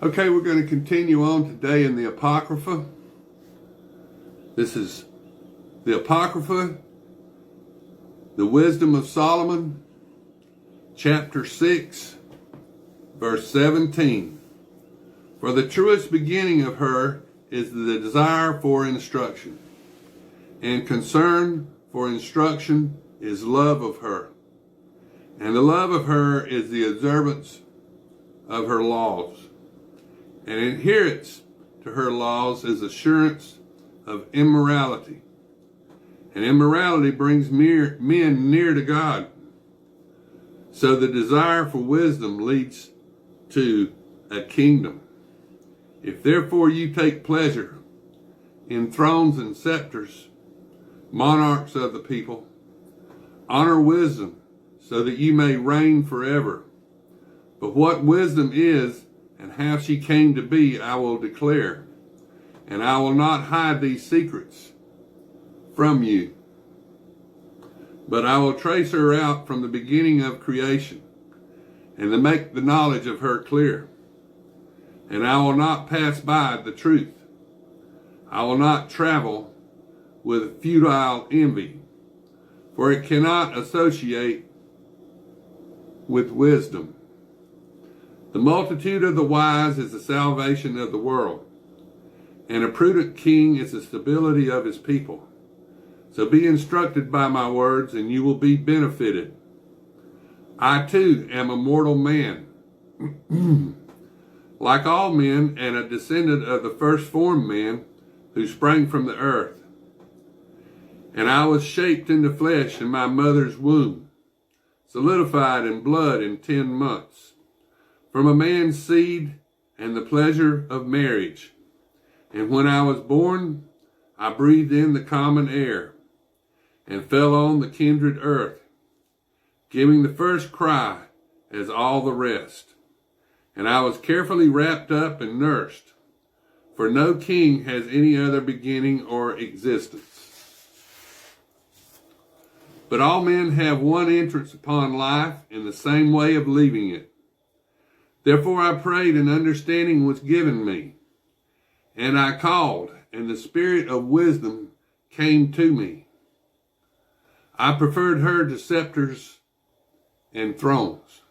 Okay, we're going to continue on today in the Apocrypha. This is the Apocrypha, the Wisdom of Solomon, chapter 6, verse 17. For the truest beginning of her is the desire for instruction, and concern for instruction is love of her. And the love of her is the observance of her laws. And adherence to her laws is assurance of immorality. And immorality brings men near to God. So the desire for wisdom leads to a kingdom. If therefore you take pleasure in thrones and scepters, monarchs of the people, honor wisdom so that you may reign forever. But what wisdom is and how she came to be, I will declare, and I will not hide these secrets from you. But I will trace her out from the beginning of creation, and to make the knowledge of her clear. And I will not pass by the truth. I will not travel with futile envy, for it cannot associate with wisdom. The multitude of the wise is the salvation of the world, and a prudent king is the stability of his people. So be instructed by my words, and you will be benefited. I too am a mortal man, like all men, and a descendant of the first formed man who sprang from the earth. And I was shaped in the flesh in my mother's womb, solidified in blood in 10 months. From a man's seed and the pleasure of marriage. And when I was born, I breathed in the common air and fell on the kindred earth, giving the first cry as all the rest. And I was carefully wrapped up and nursed, for no king has any other beginning or existence. But all men have one entrance upon life and the same way of leaving it. Therefore I prayed, and understanding was given me. And I called, and the spirit of wisdom came to me. I preferred her to scepters and thrones.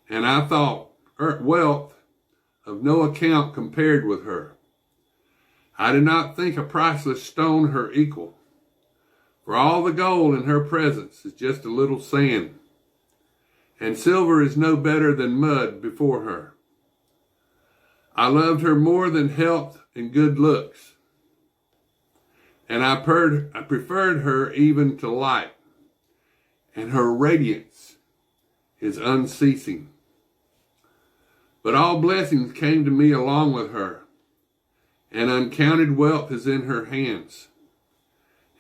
And I thought wealth of no account compared with her. I did not think a priceless stone her equal. For all the gold in her presence is just a little sand. And silver is no better than mud before her. I loved her more than health and good looks, and I preferred her even to light, and her radiance is unceasing. But all blessings came to me along with her, and uncounted wealth is in her hands.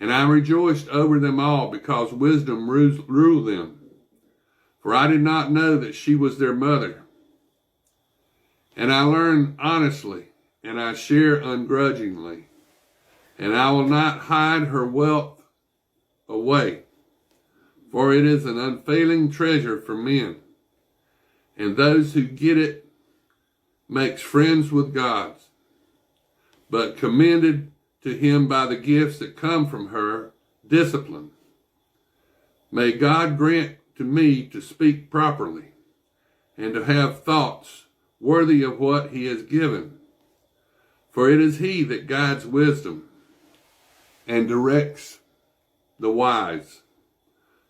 And I rejoiced over them all, because wisdom ruled them. For I did not know that she was their mother. And I learned honestly, and I share ungrudgingly. And I will not hide her wealth away, for it is an unfailing treasure for men. And those who get it makes friends with God, but commended to him by the gifts that come from her, discipline. May God grant to me to speak properly, and to have thoughts worthy of what he has given. For it is he that guides wisdom and directs the wise.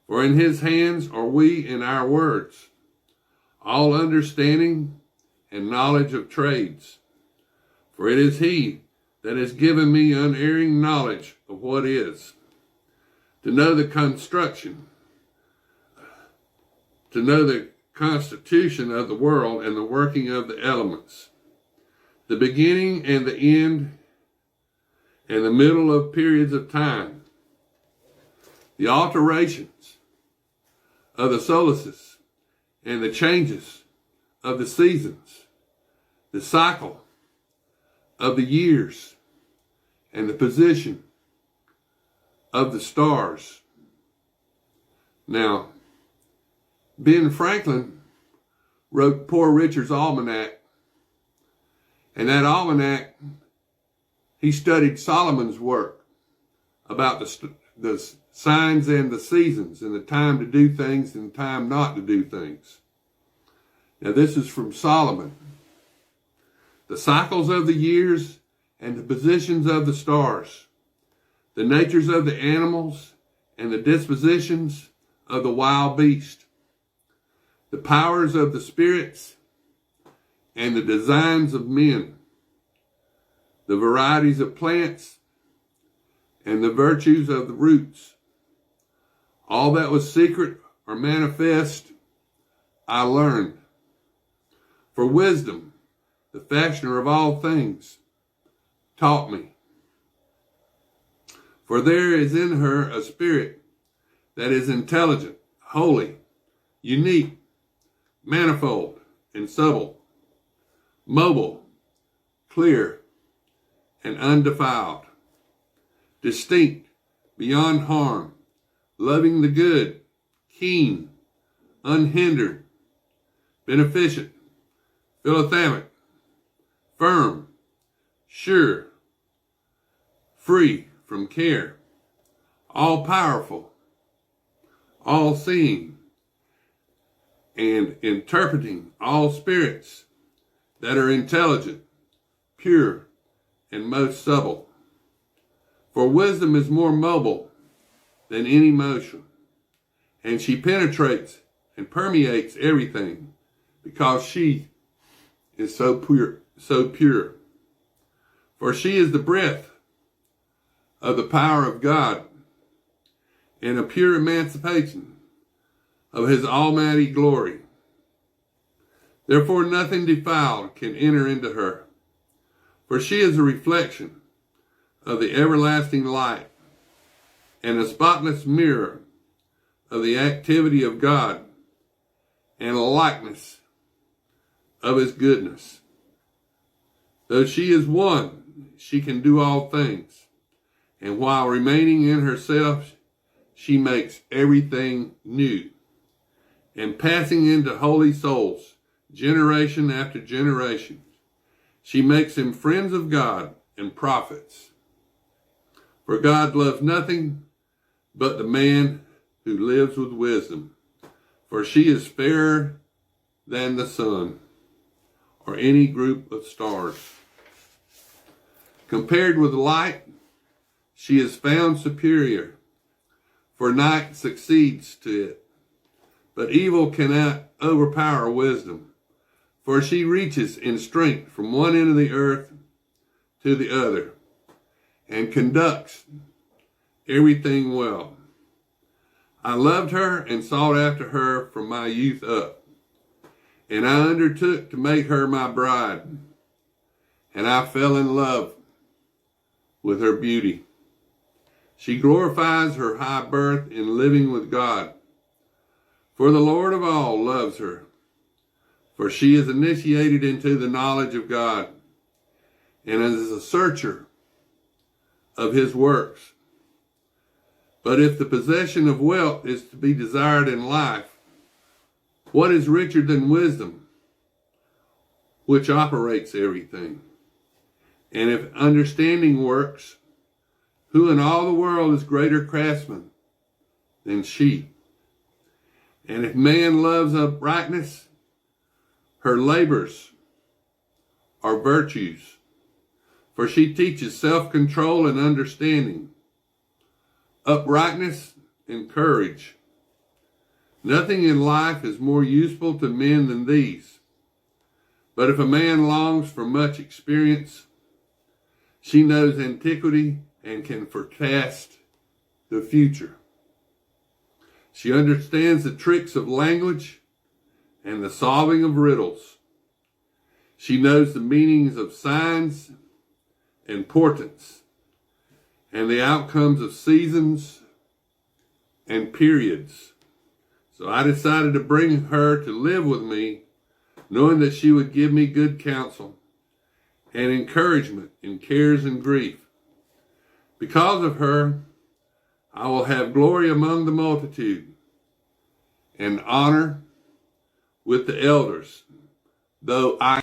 For in his hands are we in our words, all understanding and knowledge of trades. For it is he that has given me unerring knowledge of what is, to know the construction, to know the constitution of the world and the working of the elements, the beginning and the end and the middle of periods of time, the alterations of the solstices and the changes of the seasons, the cycle of the years and the position of the stars. Now, Ben Franklin wrote Poor Richard's Almanac And that almanac, he studied Solomon's work about the signs and the seasons and the time to do things and the time not to do things. Now this is from Solomon. The cycles of the years and the positions of the stars, the natures of the animals and the dispositions of the wild beast, the powers of the spirits and the designs of men, the varieties of plants and the virtues of the roots. All that was secret or manifest, I learned. For wisdom, the fashioner of all things, taught me. For there is in her a spirit that is intelligent, holy, unique, manifold, and subtle, mobile, clear, and undefiled, distinct, beyond harm, loving the good, keen, unhindered, beneficent, philotamic, firm, sure, free from care, all powerful, all seeing, and interpreting all spirits that are intelligent, pure, and most subtle. For wisdom is more mobile than any motion, and she penetrates and permeates everything because she is so pure. For she is the breath of the power of God and a pure emancipation of his almighty glory. Therefore nothing defiled can enter into her, for she is a reflection of the everlasting light and a spotless mirror of the activity of God and a likeness of his goodness. Though she is one, she can do all things, and while remaining in herself, she makes everything new. And passing into holy souls, generation after generation, she makes them friends of God and prophets. For God loves nothing but the man who lives with wisdom, for she is fairer than the sun or any group of stars. Compared with light, she is found superior, for night succeeds to it. But evil cannot overpower wisdom, for she reaches in strength from one end of the earth to the other, and conducts everything well. I loved her and sought after her from my youth up, and I undertook to make her my bride, and I fell in love with her beauty. She glorifies her high birth in living with God, for the Lord of all loves her, for she is initiated into the knowledge of God, and is a searcher of his works. But if the possession of wealth is to be desired in life, what is richer than wisdom, which operates everything? And if understanding works, who in all the world is greater craftsman than she? And if man loves uprightness, her labors are virtues, for she teaches self-control and understanding, uprightness and courage. Nothing in life is more useful to men than these. But if a man longs for much experience, she knows antiquity and can forecast the future. She understands the tricks of language and the solving of riddles. She knows the meanings of signs and portents and the outcomes of seasons and periods. So I decided to bring her to live with me, knowing that she would give me good counsel and encouragement in cares and grief. Because of her, I will have glory among the multitude and honor with the elders, though I